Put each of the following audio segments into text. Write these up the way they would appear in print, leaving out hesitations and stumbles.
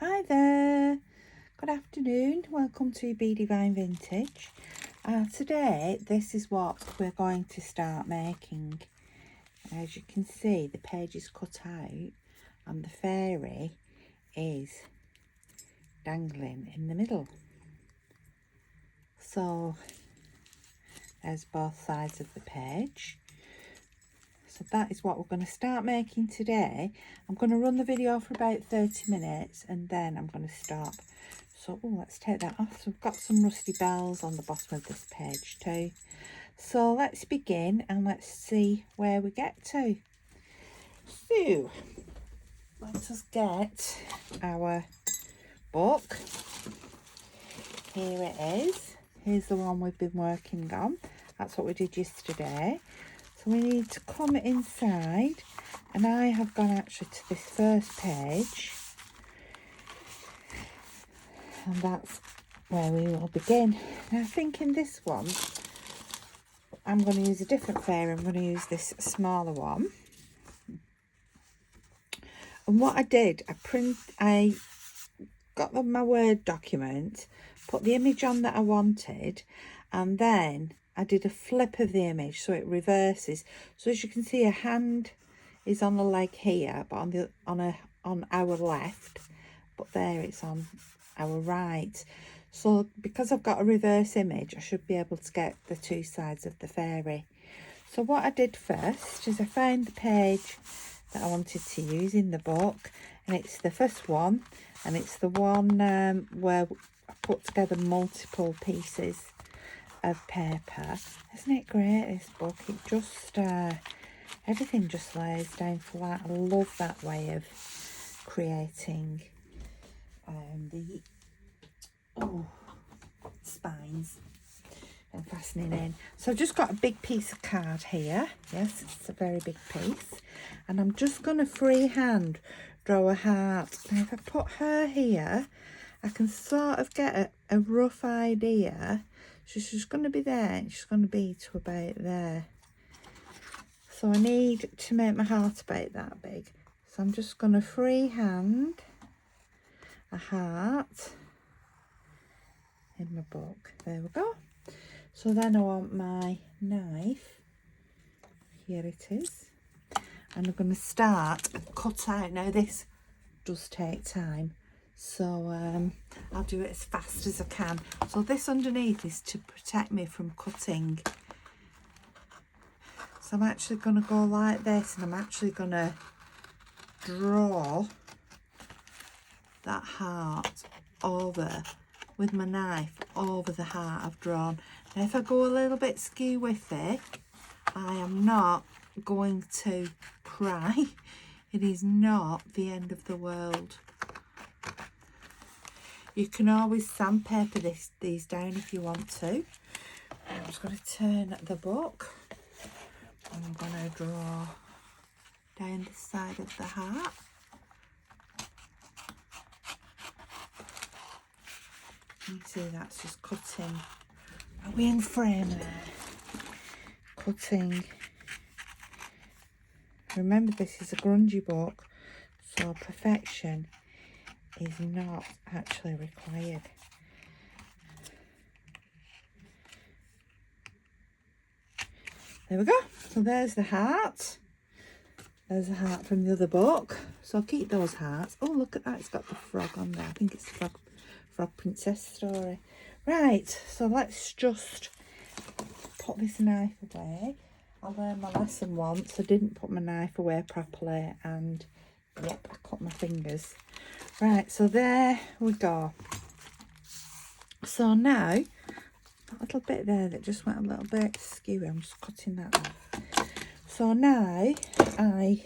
Hi there, good afternoon, welcome to Be Divine Vintage. Today this is what we're going to start making. As you can see, the page is cut out and the fairy is dangling in the middle. So there's both sides of the page. So that is what we're going to start making today. I'm going to run the video for about 30 minutes and then I'm going to stop. So let's take that off. So we've got some rusty bells on the bottom of this page too. So let's begin and let's see where we get to. So let us get our book. Here it is. Here's the one we've been working on. That's what we did yesterday. So we need to come inside, and I have gone actually to this first page, and that's where we will begin. Now I think in this one I'm going to use a different fairy. I'm going to use this smaller one. And what I did, I got my Word document, put the image on that I wanted, and then I did a flip of the image so it reverses. So as you can see, a hand is on the leg here, but on our left, but there it's on our right. So because I've got a reverse image, I should be able to get the two sides of the fairy. So what I did first is I found the page that I wanted to use in the book, and it's the first one, and it's the one where I put together multiple pieces of paper. Isn't it great, this book? It just everything just lays down flat. I love that way of creating the spines and fastening in. So I've just got a big piece of card here. Yes, it's a very big piece, and I'm just going to freehand draw a heart. Now if I put her here, I can sort of get a rough idea. So she's going to be there, and she's going to be to about there. So I need to make my heart about that big. So I'm just going to freehand a heart in my book. There we go. So then I want my knife. Here it is. And I'm going to start and cut out. Now this does take time, so I'll do it as fast as I can. So this underneath is to protect me from cutting. So I'm actually going to go like this, and I'm actually going to draw that heart over with my knife over the heart I've drawn. Now if I go a little bit skew with it, I am not going to cry. It is not the end of the world. You can always sandpaper these down if you want to. I'm just going to turn the book, and I'm going to draw down the side of the heart. You can see that's just cutting. Are we in frame there? Cutting. Remember, this is a grungy book, so perfection is not actually required. There we go. So there's the heart. There's a heart from the other book. So I'll keep those hearts. Oh, look at that. It's got the frog on there. I think it's the frog princess story. Right. So let's just put this knife away. I learned my lesson once. I didn't put my knife away properly, and yep, I cut my fingers. Right, so there we go. So now, that little bit there that just went a little bit skewy, I'm just cutting that off. So now I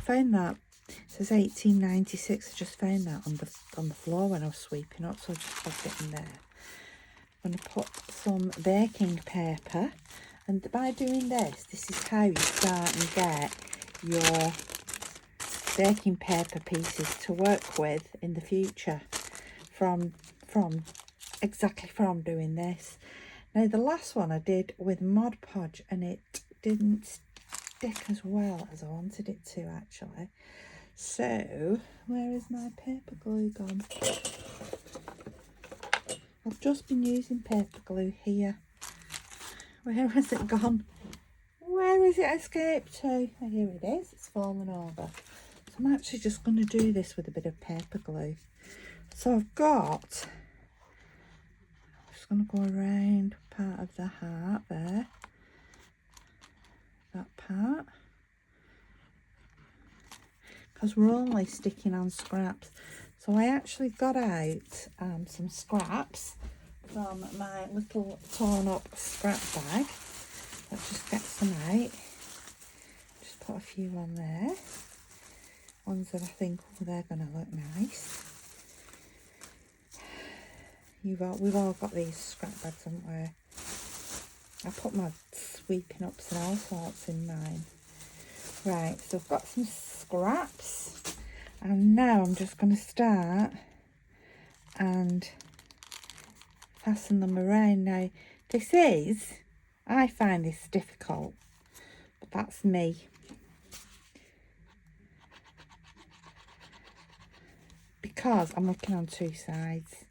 found that it says 1896. I just found that on the floor when I was sweeping up, so I just popped it in there. I'm going to put some baking paper, and by doing this is how you start and get your baking paper pieces to work with in the future from doing this. Now the last one I did with Mod Podge, and it didn't stick as well as I wanted it to actually. So, where is my paper glue gone? I've just been using paper glue here. Where has it gone? Where has it escaped to? Oh, here it is. It's fallen over. So I'm actually just going to do this with a bit of paper glue. So I've got, I'm just going to go around part of the heart there. That part. Because we're only sticking on scraps. So I actually got out some scraps from my little torn up scrap bag. Let's just get some out. Just put a few on there. Ones that I think, oh, they're going to look nice. We've all got these scrap bags, haven't we? I put my sweeping ups and all sorts in mine. Right, so I've got some scraps. And now I'm just going to start and fasten them around. Now, I find this difficult, but that's me. Because I'm looking on two sides.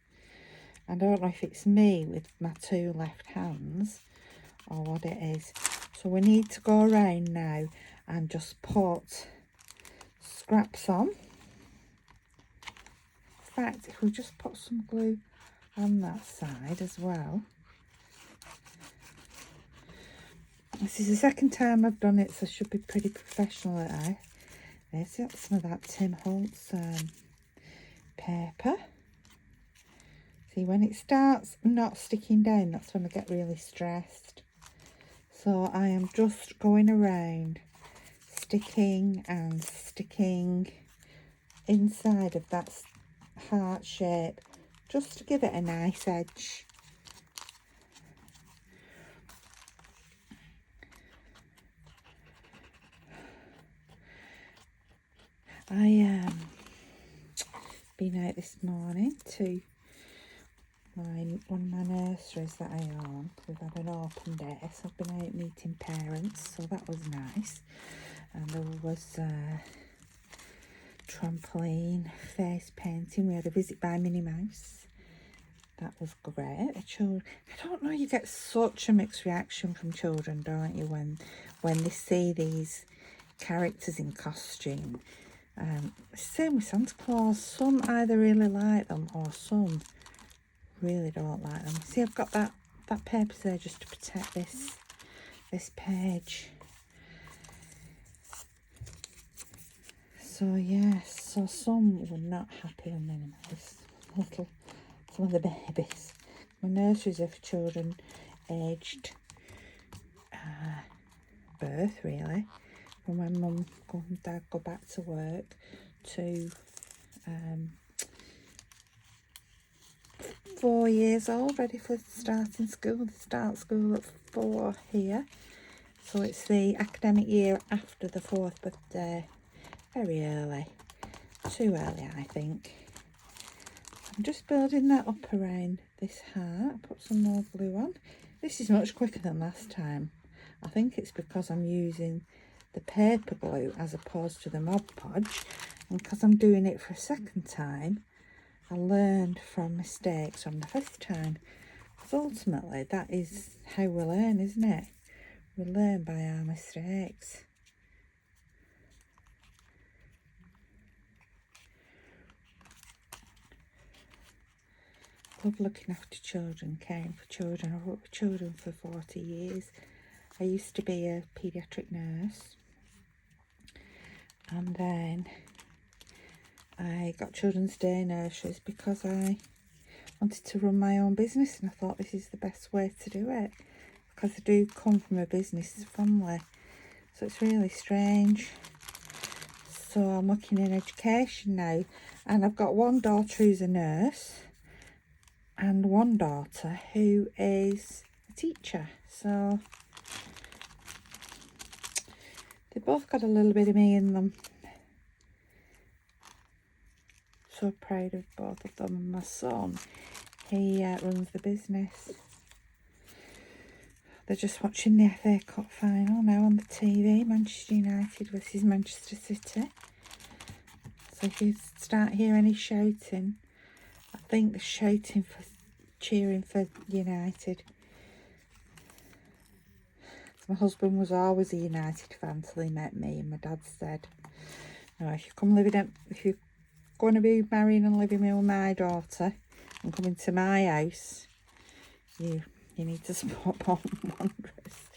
I don't know if it's me with my two left hands or what it is. So we need to go around now and just put scraps on. In fact, if we just put some glue on that side as well. This is the second time I've done it, so I should be pretty professional at it. There's got some of that Tim Holtz paper. See, when it starts not sticking down, that's when I get really stressed. So I am just going around, sticking and sticking inside of that heart shape, just to give it a nice edge. I been out this morning to one of my nurseries that I own. We've had an open day, so I've been out meeting parents, so that was nice. And there was trampoline, face painting. We had a visit by Minnie Mouse. That was great. The children, I don't know, you get such a mixed reaction from children, don't you, when they see these characters in costume. Same with Santa Claus. Some either really like them or some really don't like them. See, I've got that paper there just to protect this page. So yes, so some were not happy with Minnie Mouse. Some of the babies. My nurseries are for children aged birth, really, from when mum and dad go back to work to 4 years old, ready for starting school. They start school at 4 here, so it's the academic year after the 4th birthday. Very early, too early I think. I'm just building that up around this heart. Put some more glue on. This is much quicker than last time. I think it's because I'm using the paper glue as opposed to the Mod Podge, and because I'm doing it for a second time, I learned from mistakes from the first time. Because ultimately that is how we learn, isn't it? We learn by our mistakes. I love looking after children, caring for children. I've worked with children for 40 years. I used to be a paediatric nurse, and then I got children's day nurseries because I wanted to run my own business, and I thought this is the best way to do it, because I do come from a business family, so it's really strange. So I'm working in education now, and I've got one daughter who's a nurse and one daughter who is a teacher, so they both got a little bit of me in them. So proud of both of them. And my son, he runs the business. They're just watching the FA Cup final now on the TV. Manchester United versus Manchester City. So if you start hearing any shouting, I think they're shouting for cheering for United. My husband was always a United fan till he met me, and my dad said, "No, if you're going to be marrying and living with my daughter and coming to my house, you need to support Bolton Wanderers."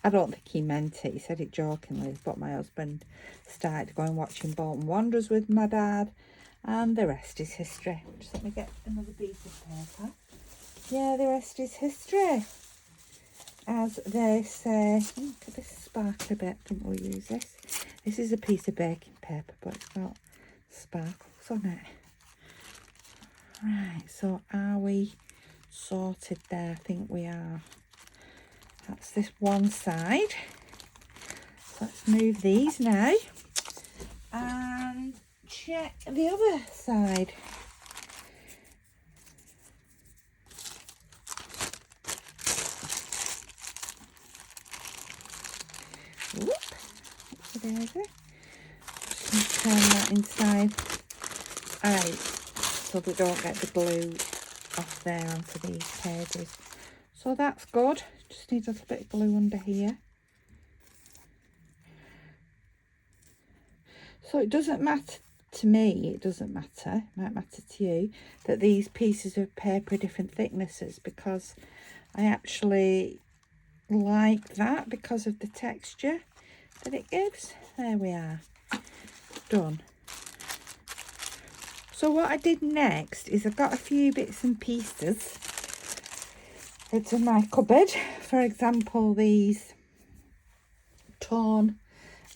I don't think he meant it. He said it jokingly, but my husband started going watching Bolton Wanderers with my dad, and the rest is history. Just let me get another piece of paper. Yeah, the rest is history, as they say. Look at this sparkle a bit. Don't we use this? This is a piece of baking paper, but it's got sparkles on it. Right, so are we sorted there? I think we are. That's this one side. So let's move these now and check the other side. Just turn that inside out so we don't get the glue off there onto these pages. So that's good. Just need a little bit of glue under here. So it doesn't matter to me, it doesn't matter, it might matter to you, that these pieces of paper are different thicknesses, because I actually like that because of the texture that it gives. There we are, done. So what I did next is I got a few bits and pieces into my cupboard. For example, these torn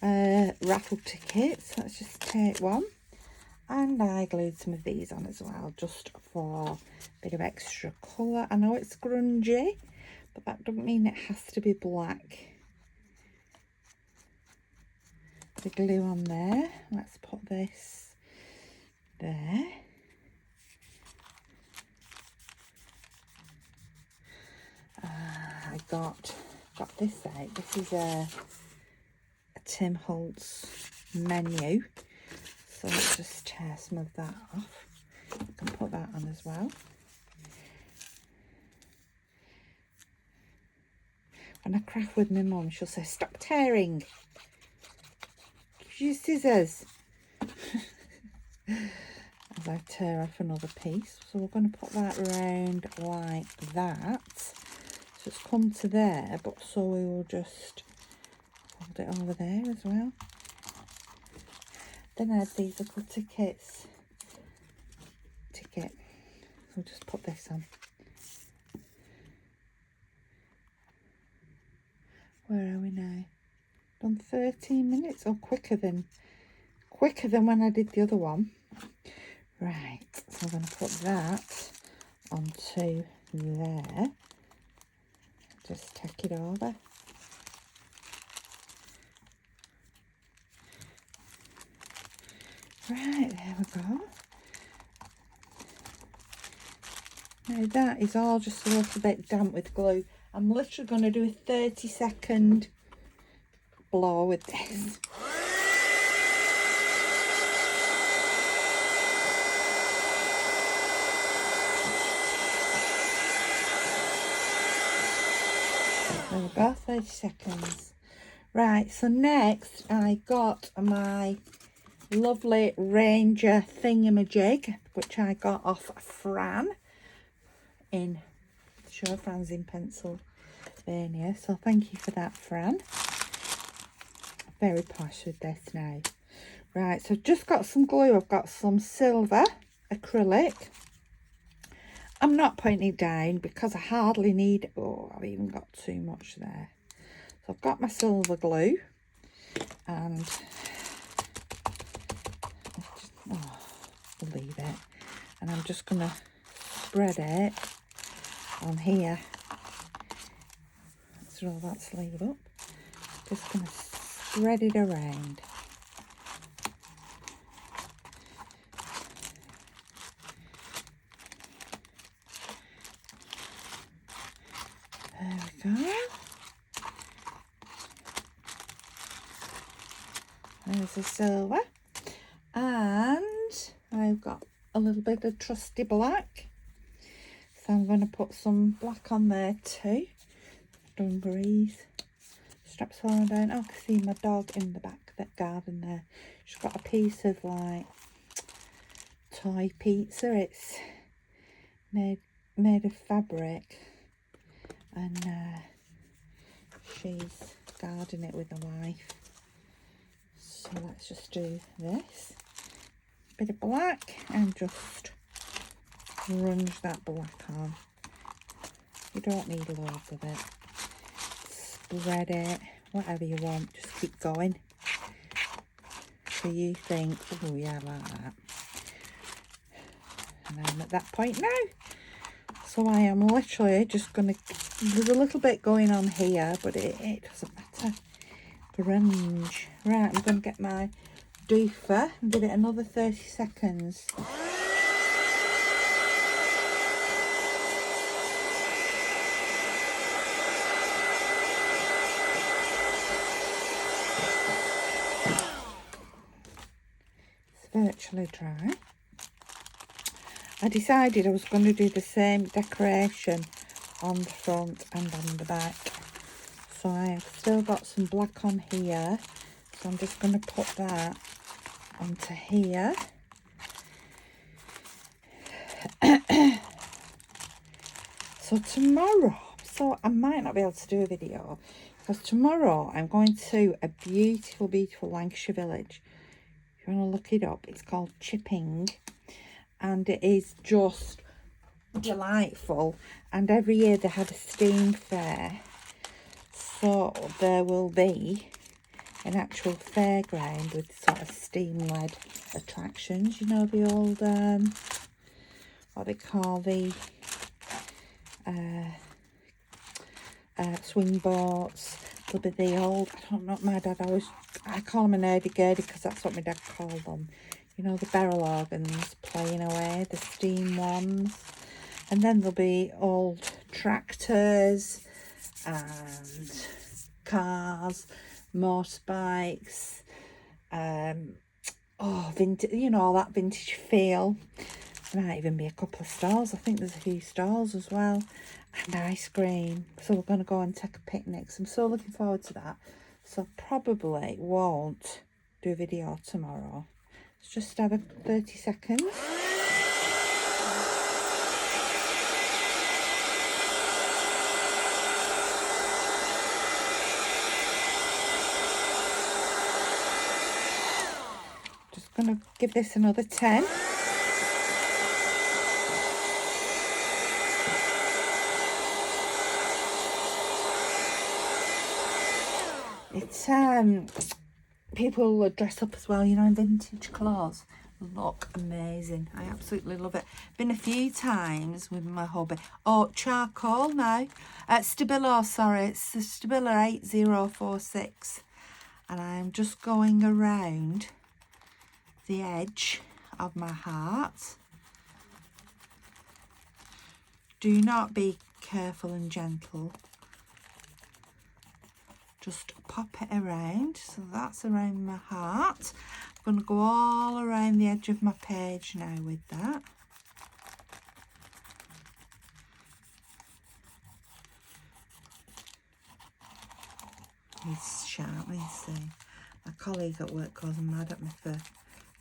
raffle tickets. Let's just take one, and I glued some of these on as well, just for a bit of extra colour. I know it's grungy, but that doesn't mean it has to be black. The glue on there. Let's put this there. I got this out. This is a Tim Holtz menu, so let's just tear some of that off. I can put that on as well. When I craft with my mum, she'll say, "Stop tearing, use scissors." As I tear off another piece. So we're going to put that around like that. So it's come to there, but so we will just hold it over there as well. Then I had these little ticket. So we'll just put this on. Where are we now? Done 13 minutes, or quicker than when I did the other one. Right, so I'm going to put that onto there. Just tack it over. Right, there we go. Now that is all just a little bit damp with glue. I'm literally going to do a 30-second blow with this. There we go, 30 seconds. Right, so next I got my lovely Ranger thingamajig, which I got off Fran in, sure, Fran's in Pennsylvania. So thank you for that, Fran. Very posh with this now. Right, so I've just got some glue. I've got some silver acrylic. I'm not putting it down because I hardly need, oh, I've even got too much there. So I've got my silver glue, and we'll leave it. And I'm just going to spread it on here. Let's roll that sleeve up. Just going to spread it around. There we go. There's the silver. And I've got a little bit of trusty black. So I'm going to put some black on there too. Dungarees. Straps falling down. Oh, I can see my dog in the back, that garden there. She's got a piece of like toy pizza. It's made of fabric, and she's guarding it with a wife. So let's just do this. Bit of black and just grunge that black on. You don't need loads of it. Spread it, whatever you want, just keep going. So you think, oh yeah, I like that. And I'm at that point now. So I am literally just going to, there's a little bit going on here, but it doesn't matter. Grunge. Right, I'm going to get my doofer and give it another 30 seconds. Virtually dry. I decided I was going to do the same decoration on the front and on the back. So I have still got some black on here. So I'm just going to put that onto here. So tomorrow, so I might not be able to do a video because tomorrow I'm going to a beautiful, beautiful Lancashire village. If you want to look it up, it's called Chipping, and it is just delightful. And every year they have a steam fair, so there will be an actual fairground with sort of steam-led attractions. You know, the old what they call the swing boats. There'll be the old, I don't know, my dad I call them an hurdy-gurdy because that's what my dad called them. You know, the barrel organs playing away, the steam ones. And then there'll be old tractors and cars, motorbikes, vintage, you know, all that vintage feel. There might even be a couple of stalls. I think there's a few stalls as well. And ice cream. So we're going to go and take a picnic. So I'm so looking forward to that. So probably won't do a video tomorrow. Let's just have a 30 seconds. Just going to give this another 10. It's people will dress up as well, you know, in vintage clothes. Look amazing. I absolutely love it. Been a few times with my hubby. Oh, charcoal now. Stabilo, sorry, it's the Stabilo 8046. And I'm just going around the edge of my heart. Do not be careful and gentle. Just pop it around. So that's around my heart. I'm going to go all around the edge of my page now with that. He's sharp, you see. My colleague at work goes mad at me for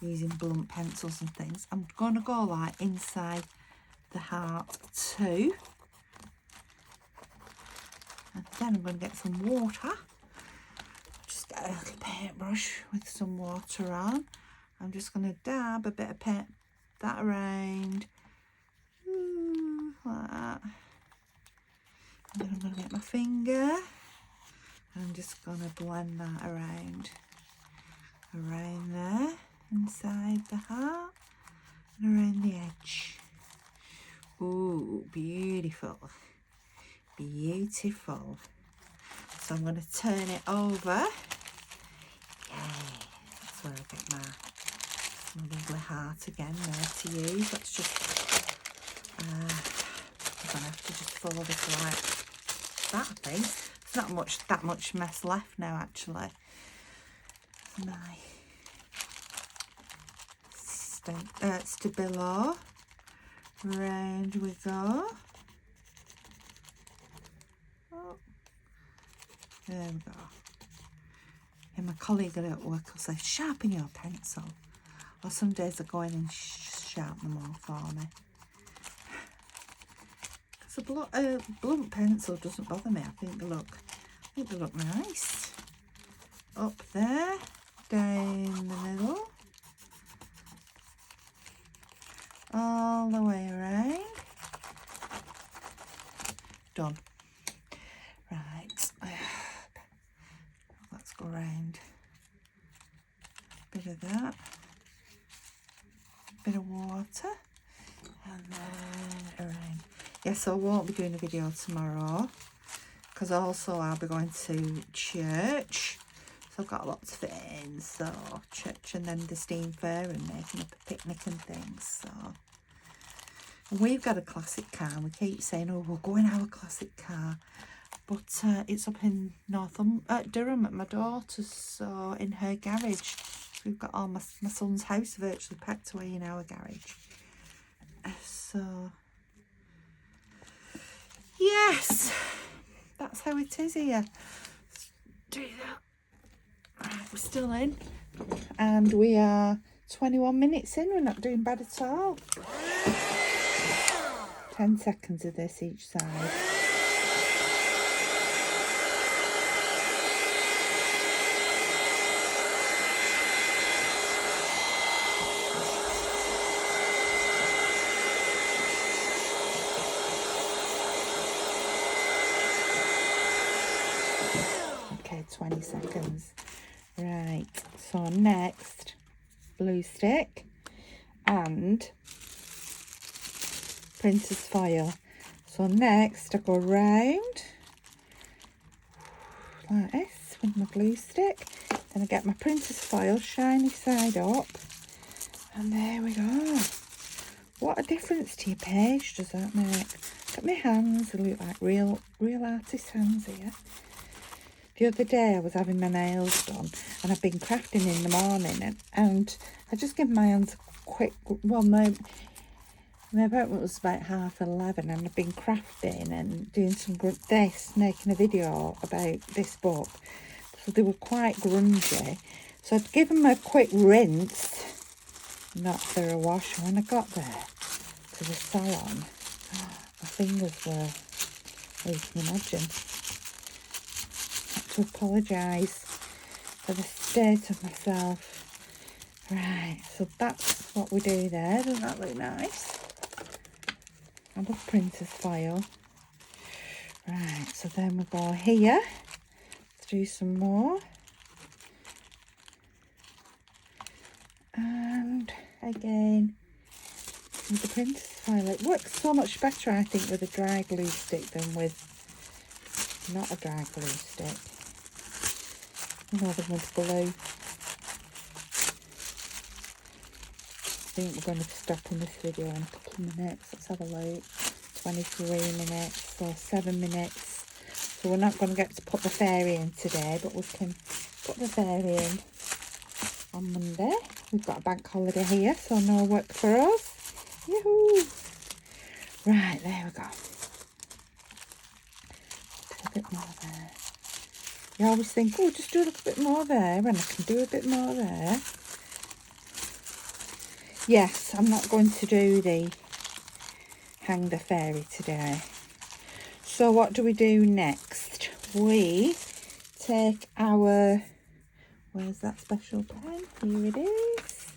using blunt pencils and things. I'm going to go like inside the heart too. And then I'm going to get some water. Just get a little paintbrush with some water on. I'm just going to dab a bit of paint that around. Ooh, like that. And then I'm going to get my finger. And I'm just going to blend that around. Around there, inside the heart. And around the edge. Ooh, beautiful. Beautiful. So I'm going to turn it over. Yay. That's where I get my lovely heart again there to use. Let's just, I'm going to have to just follow this like that, I think. There's not that much mess left now, actually. My Stabilo. Round we go. Oh, there we go. And my colleague at work will say, sharpen your pencil. Or some days I go in and sharpen them all for me. Because a blunt pencil doesn't bother me. I think they look nice. Up there, down the middle, all the way around. Done. Right. Let's go around. Bit of that. Bit of water. And then around. Yes, I won't be doing a video tomorrow. Because also I'll be going to church. So I've got lots of it in. So church and then the steam fair and making up a picnic and things. So and we've got a classic car. And we keep saying, oh, we'll go in our classic car. But it's up in Durham at my daughter's, so in her garage. So we've got all my son's house virtually packed away in our garage. So, yes, that's how it is here. Do that. Right, we're still in. And we are 21 minutes in. We're not doing bad at all. 10 seconds of this each side. Okay, 20 seconds. Right, so next, blue stick and printer's foil. So next I go round like this with my glue stick. Then I get my printer's foil, shiny side up, and there we go. What a difference to your page does that make? Look at my hands, they look like real artist hands here. The other day I was having my nails done and I've been crafting in the morning and I just give my hands a quick, well my appointment was about 11:30 and I've been crafting and doing making a video about this book. So they were quite grungy. So I'd give them a quick rinse, not for a wash. And when I got there to the salon, my fingers were, well, you can imagine. To apologise for the state of myself. Right, so that's what we do there. Doesn't that look nice? I love printer's foil. Right, so then we go here. Let's do some more. And again with the printer's foil. It works so much better, I think, with a dry glue stick than with not a dry glue stick. You know, the wood glue. I think we're going to stop in this video in a couple of minutes. Let's have a look. 23 minutes, so 7 minutes. So we're not going to get to put the fairy in today, but we can put the fairy in on Monday. We've got a bank holiday here, so no work for us. Yoo-hoo! Right, there we go. A bit more there. You always think, oh, just do a little bit more there, and I can do a bit more there. Yes, I'm not going to do the hang the fairy today. So what do we do next? We take our, where's that special pen? Here it is.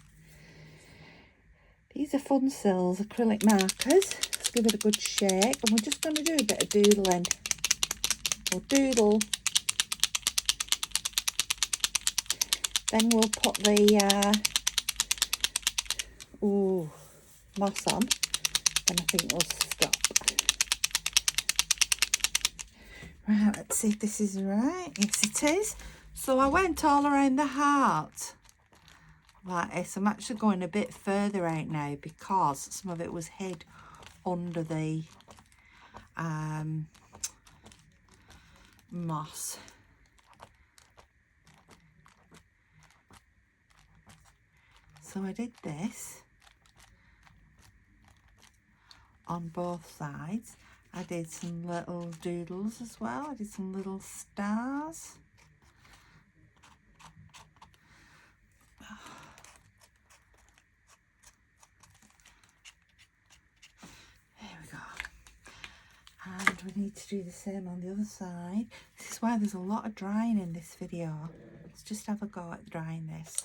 These are Fun Sills acrylic markers. Let's give it a good shake, and we're just going to do a bit of doodling. We'll doodle. Then we'll put the moss on, and I think we'll stop. Right, let's see if this is right. Yes, it is. So I went all around the heart like this. I'm actually going a bit further out now because some of it was hid under the moss. So I did this. on both sides. I did some little doodles as well. I did some little stars. There we go. And we need to do the same on the other side. This is why there's a lot of drying in this video. Let's just have a go at drying this.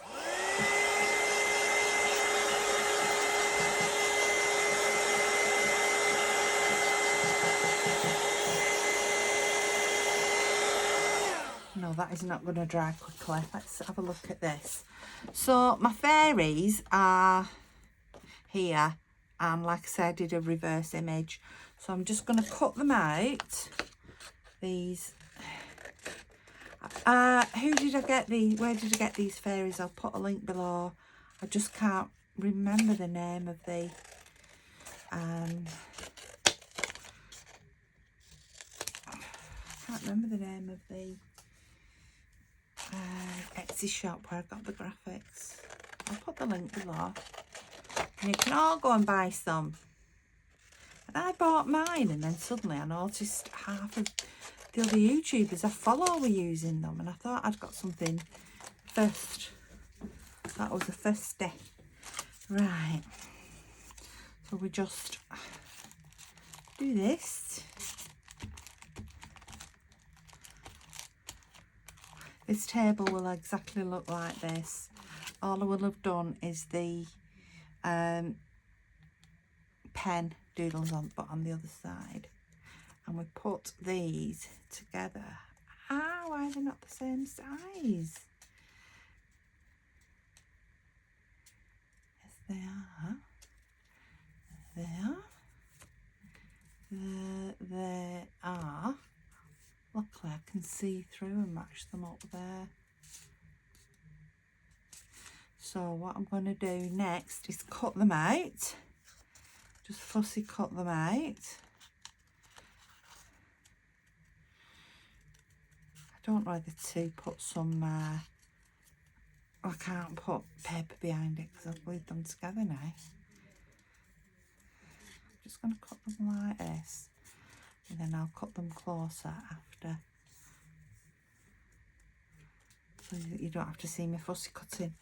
No, that is not going to dry quickly. Let's have a look at this. So my fairies are here, and like I said, I did a reverse image. So I'm just going to cut them out. These. Who did I get these? Where did I get these fairies? I'll put a link below. I just can't remember the name of the. I can't remember the name of the Etsy shop where I got the graphics. I'll put the link below. And you can all go and buy some. And I bought mine, and then suddenly I noticed half of the other YouTubers I follow were using them, and I thought I'd got something first. That was the first step. Right. So we just do this. This table will exactly look like this. All I will have done is the pen doodles on the other side, and we put these together. Why are they not the same size? Yes, they are. They are. Luckily I can see through and match them up there. So what I'm going to do next is cut them out. Just fussy cut them out. I don't know whether to put some, I can't put paper behind it because I've glued them together now. I'm just going to cut them like this, and then I'll cut them closer after. So that you don't have to see me fussy cutting.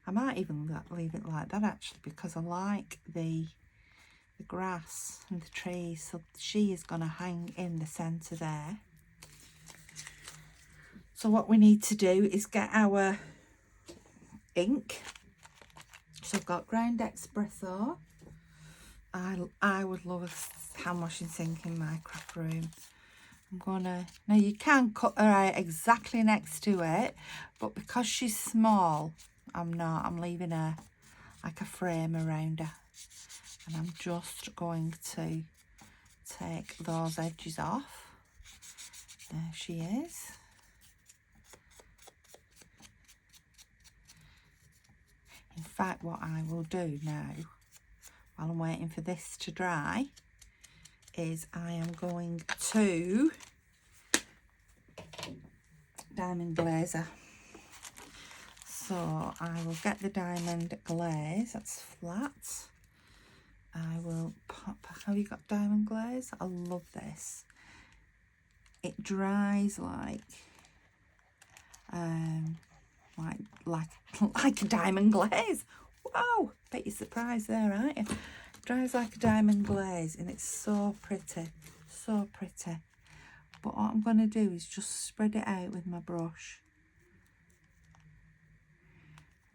I might even leave it like that actually, because I like the grass and the trees, so she is going to hang in the centre there. So what we need to do is get our ink. So I've got ground espresso. I would love a hand washing sink in my craft room. I'm gonna, now you can cut her out exactly next to it, but because she's small, I'm leaving her like a frame around her. And I'm just going to take those edges off. There she is. In fact, what I will do now, while I'm waiting for this to dry, is I am going to diamond glaze her. So I will get the diamond glaze, that's flat. I will pop, have you got diamond glaze? I love this. It dries like a diamond glaze. Wow, bet you're surprised there, aren't you? Dries like a diamond glaze, and it's so pretty, so pretty. But what I'm going to do is just spread it out with my brush.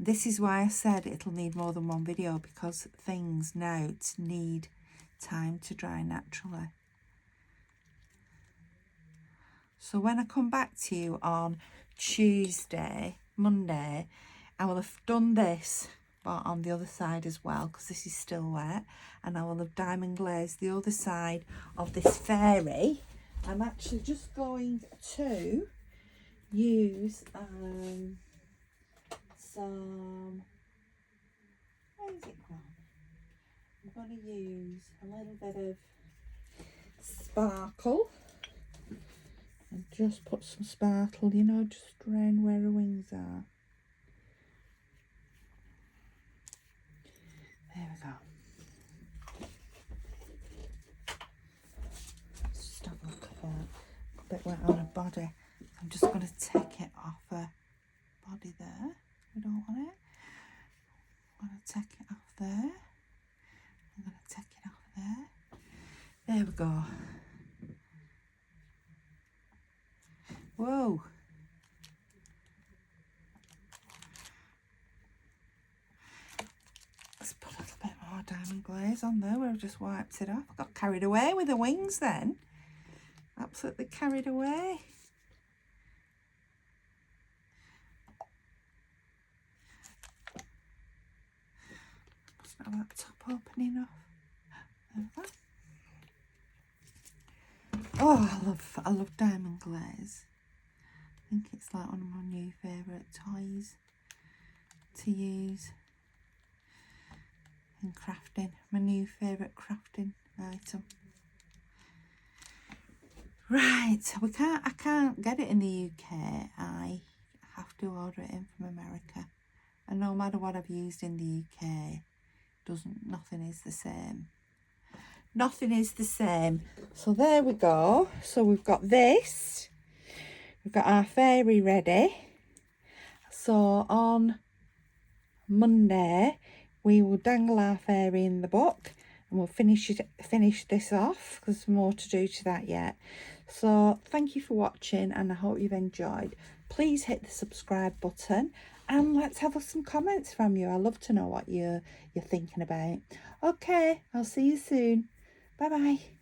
This is why I said it'll need more than one video, because things now need time to dry naturally. So when I come back to you on Monday, I will have done this, but on the other side as well, because this is still wet, and I will have diamond glazed the other side of this fairy. I'm actually just going to use some, where is it gone? I'm going to use a little bit of sparkle, and just put some sparkle, you know, just around where her wings are. There we go. body. I'm just going to take it off her body there. We don't want it. I'm going to take it off there. I'm going to take it off there. There we go. Whoa. Let's put a little bit more diamond glaze on there where I've just wiped it off. I got carried away with the wings then. Absolutely carried away. Must have that top opening off. There we go. Oh, I love diamond glaze. I think it's like one of my new favourite toys to use in crafting. My new favourite crafting item. Right, I can't get it in the UK. I have to order it in from America. And no matter what I've used in the UK, nothing is the same. Nothing is the same. So there we go. So we've got this. We've got our fairy ready. So on Monday, we will dangle our fairy in the book and we'll finish this off because there's more to do to that yet. So thank you for watching and I hope you've enjoyed. Please hit the subscribe button and let's have some comments from you. I love to know what you're thinking about. Okay, I'll see you soon. Bye bye.